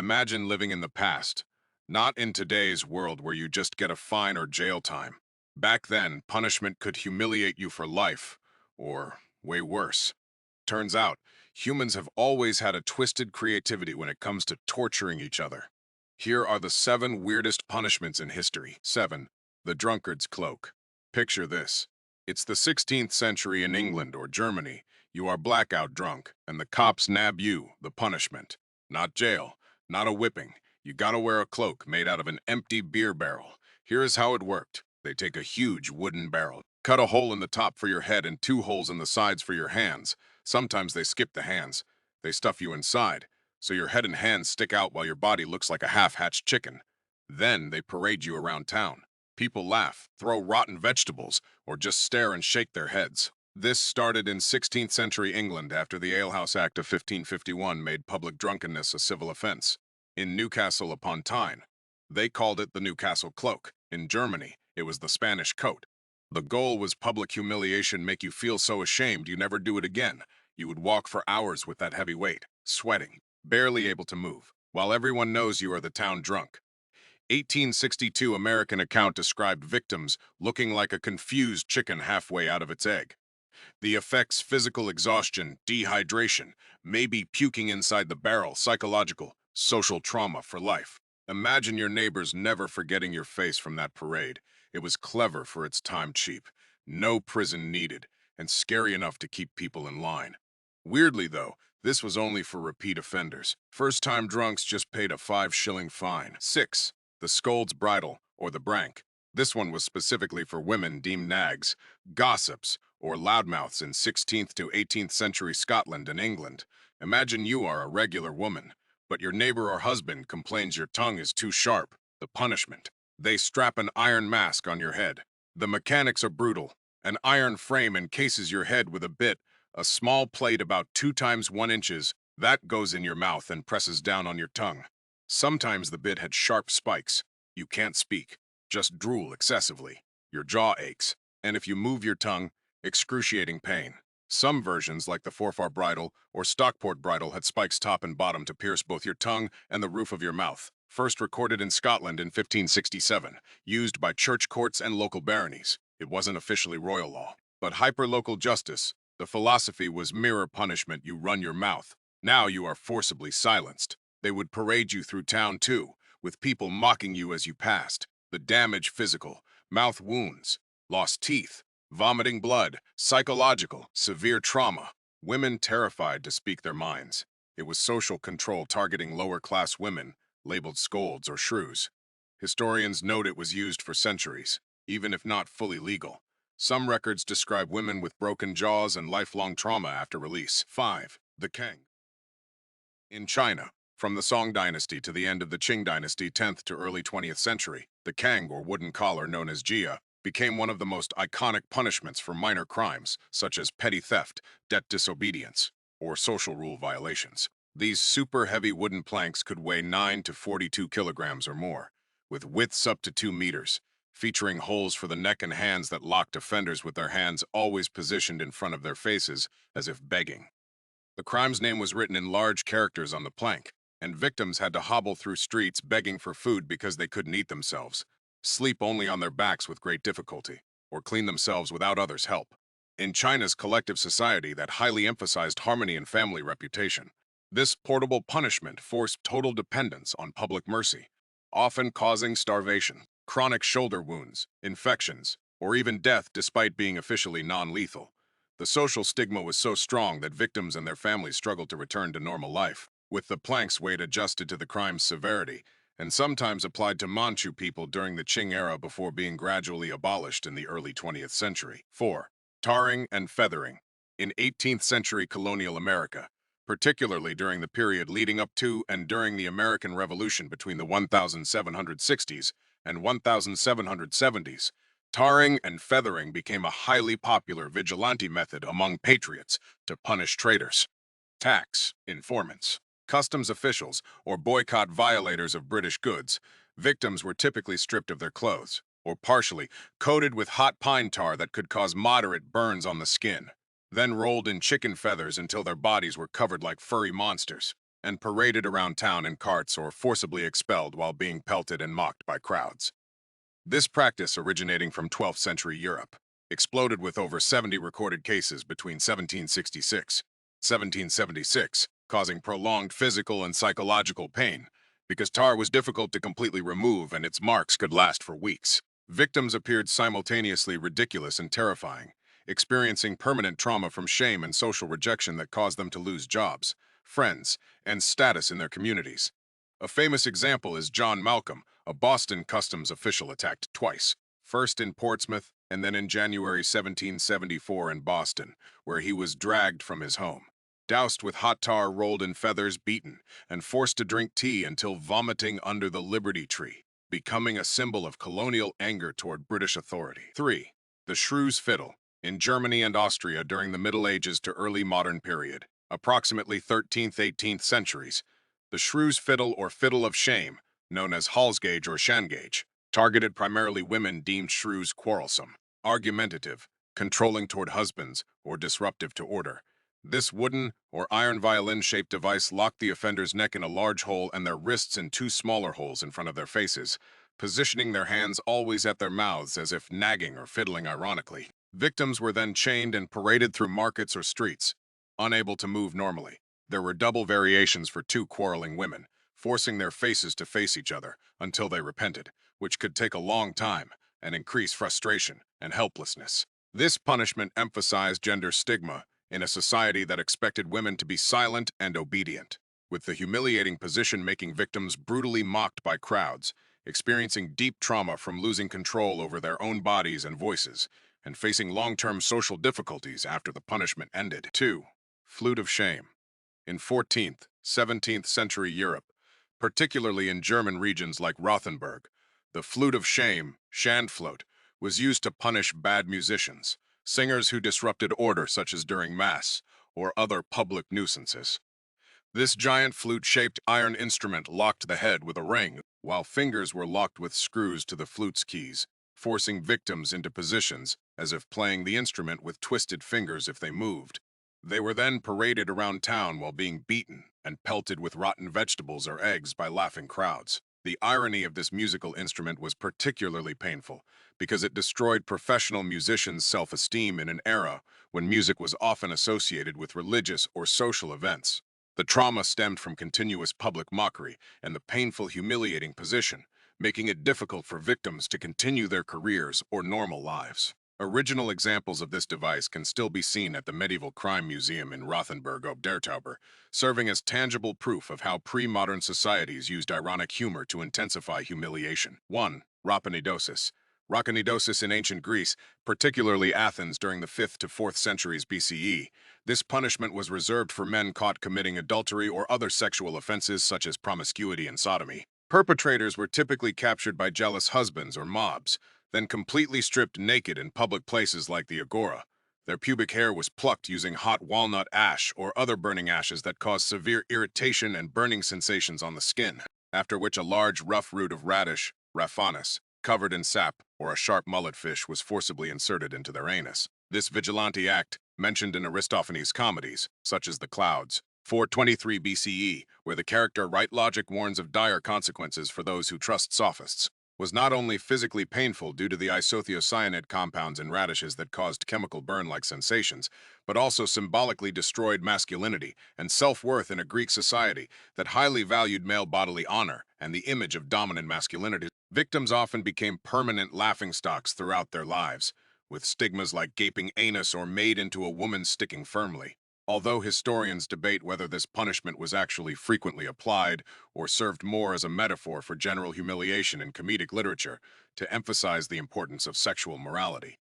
Imagine living in the past, not in today's world where you just get a fine or jail time. Back then, punishment could humiliate you for life, or way worse. Turns out, humans have always had a twisted creativity when it comes to torturing each other. Here are the 7 weirdest punishments in history. 7. The drunkard's cloak. Picture this. It's the 16th century in England or Germany. You are blackout drunk, and the cops nab you, the punishment. Not jail, not a whipping. You gotta wear a cloak made out of an empty beer barrel. Here is how it worked. They take a huge wooden barrel, cut a hole in the top for your head and 2 holes in the sides for your hands. Sometimes they skip the hands. They stuff you inside, so your head and hands stick out while your body looks like a half-hatched chicken. Then they parade you around town. People laugh, throw rotten vegetables, or just stare and shake their heads. This started in 16th century England after the Alehouse Act of 1551 made public drunkenness a civil offense. In Newcastle upon Tyne, they called it the Newcastle cloak. In Germany, it was the Spanish coat. The goal was public humiliation, make you feel so ashamed you never do it again. You would walk for hours with that heavy weight, sweating, barely able to move, while everyone knows you are the town drunk. 1862 American account described victims looking like a confused chicken halfway out of its egg. The effects: physical exhaustion, dehydration, maybe puking inside the barrel, psychological, social trauma for life. Imagine your neighbors never forgetting your face from that parade. It was clever for its time, cheap, no prison needed, and scary enough to keep people in line. Weirdly though, this was only for repeat offenders. First-time drunks just paid a 5-shilling fine. 6. The scold's bridle, or the brank. This one was specifically for women deemed nags, gossips, or loudmouths in 16th to 18th century Scotland and England. Imagine you are a regular woman, but your neighbor or husband complains your tongue is too sharp. The punishment: they strap an iron mask on your head. The mechanics are brutal. An iron frame encases your head with a bit, a small plate about 2 times 1 inches, that goes in your mouth and presses down on your tongue. Sometimes the bit had sharp spikes. You can't speak, just drool excessively. Your jaw aches, and if you move your tongue, excruciating pain. Some versions, like the Forfar bridle or Stockport bridle, had spikes top and bottom to pierce both your tongue and the roof of your mouth. First recorded in Scotland in 1567, used by church courts and local baronies. It wasn't officially royal law, but hyper-local justice. The philosophy was mirror punishment: you run your mouth. Now you are forcibly silenced. They would parade you through town too, with people mocking you as you passed. The damage: physical, mouth wounds, lost teeth, vomiting blood; psychological, severe trauma, women terrified to speak their minds. It was social control, targeting lower-class women, labeled scolds or shrews. Historians note it was used for centuries, even if not fully legal. Some records describe women with broken jaws and lifelong trauma after release. 5. The Kang. In China, from the Song dynasty to the end of the Qing dynasty, 10th to early 20th century, the Kang, or wooden collar known as jia, became one of the most iconic punishments for minor crimes, such as petty theft, debt disobedience, or social rule violations. These super heavy wooden planks could weigh 9 to 42 kilograms or more, with widths up to 2 meters, featuring holes for the neck and hands that locked offenders with their hands always positioned in front of their faces, as if begging. The crime's name was written in large characters on the plank, and victims had to hobble through streets begging for food because they couldn't eat themselves, sleep only on their backs with great difficulty, or clean themselves without others' help. In China's collective society that highly emphasized harmony and family reputation, this portable punishment forced total dependence on public mercy, often causing starvation, chronic shoulder wounds, infections, or even death despite being officially non-lethal. The social stigma was so strong that victims and their families struggled to return to normal life, with the plank's weight adjusted to the crime's severity, and sometimes applied to Manchu people during the Qing era before being gradually abolished in the early 20th century. 4. Tarring and feathering. In 18th century colonial America, particularly during the period leading up to and during the American Revolution between the 1760s and 1770s, tarring and feathering became a highly popular vigilante method among patriots to punish traitors, tax informants, customs officials, or boycott violators of British goods. Victims were typically stripped of their clothes, or partially coated with hot pine tar that could cause moderate burns on the skin, then rolled in chicken feathers until their bodies were covered like furry monsters. and paraded around town in carts or forcibly expelled while being pelted and mocked by crowds. This practice, originating from 12th century Europe, exploded with over 70 recorded cases between 1766 and 1776, causing prolonged physical and psychological pain because tar was difficult to completely remove and its marks could last for weeks. Victims appeared simultaneously ridiculous and terrifying, experiencing permanent trauma from shame and social rejection that caused them to lose jobs, friends, and status in their communities. A famous example is John Malcolm, a Boston customs official attacked twice, first in Portsmouth and then in January 1774 in Boston, where he was dragged from his home, doused with hot tar, rolled in feathers, beaten, and forced to drink tea until vomiting under the Liberty Tree, becoming a symbol of colonial anger toward British authority. 3. The shrew's fiddle. In Germany and Austria during the Middle Ages to early modern period, approximately 13th-18th centuries, the shrew's fiddle or fiddle of shame, known as halsgauge or shangage, targeted primarily women deemed shrews quarrelsome, argumentative, controlling toward husbands, or disruptive to order. This wooden or iron violin-shaped device locked the offender's neck in a large hole and their wrists in two smaller holes in front of their faces, positioning their hands always at their mouths as if nagging or fiddling ironically. Victims were then chained and paraded through markets or streets, unable to move normally. There were double variations for two quarreling women, forcing their faces to face each other until they repented, which could take a long time and increase frustration and helplessness. This punishment emphasized gender stigma in a society that expected women to be silent and obedient, with the humiliating position making victims brutally mocked by crowds, experiencing deep trauma from losing control over their own bodies and voices, and facing long-term social difficulties after the punishment ended. 2. Flute of shame. In 14th, 17th century Europe, particularly in German regions like Rothenburg, the flute of shame, Schandflöte, was used to punish bad musicians, singers who disrupted order such as during Mass, or other public nuisances. This giant flute-shaped iron instrument locked the head with a ring, while fingers were locked with screws to the flute's keys, forcing victims into positions as if playing the instrument with twisted fingers if they moved. They were then paraded around town while being beaten and pelted with rotten vegetables or eggs by laughing crowds. The irony of this musical instrument was particularly painful because it destroyed professional musicians' self-esteem in an era when music was often associated with religious or social events. The trauma stemmed from continuous public mockery and the painful, humiliating position, making it difficult for victims to continue their careers or normal lives. Original examples of this device can still be seen at the Medieval Crime Museum in Rothenburg ob der Tauber, serving as tangible proof of how pre-modern societies used ironic humor to intensify humiliation. 1. Rhaphanidosis. Rhaphanidosis in ancient Greece, particularly Athens during the 5th to 4th centuries BCE. This punishment was reserved for men caught committing adultery or other sexual offenses such as promiscuity and sodomy. Perpetrators were typically captured by jealous husbands or mobs, then completely stripped naked in public places like the agora. Their pubic hair was plucked using hot walnut ash or other burning ashes that caused severe irritation and burning sensations on the skin, after which a large rough root of radish, Rhaphanidosis, covered in sap, or a sharp mullet fish was forcibly inserted into their anus. This vigilante act, mentioned in Aristophanes' comedies, such as The Clouds, 423 BCE, where the character Right Logic warns of dire consequences for those who trust sophists, was not only physically painful due to the isothiocyanate compounds in radishes that caused chemical burn-like sensations, but also symbolically destroyed masculinity and self-worth in a Greek society that highly valued male bodily honor and the image of dominant masculinity. Victims often became permanent laughingstocks throughout their lives, with stigmas like gaping anus or made into a woman sticking firmly. Although historians debate whether this punishment was actually frequently applied or served more as a metaphor for general humiliation in comedic literature to emphasize the importance of sexual morality.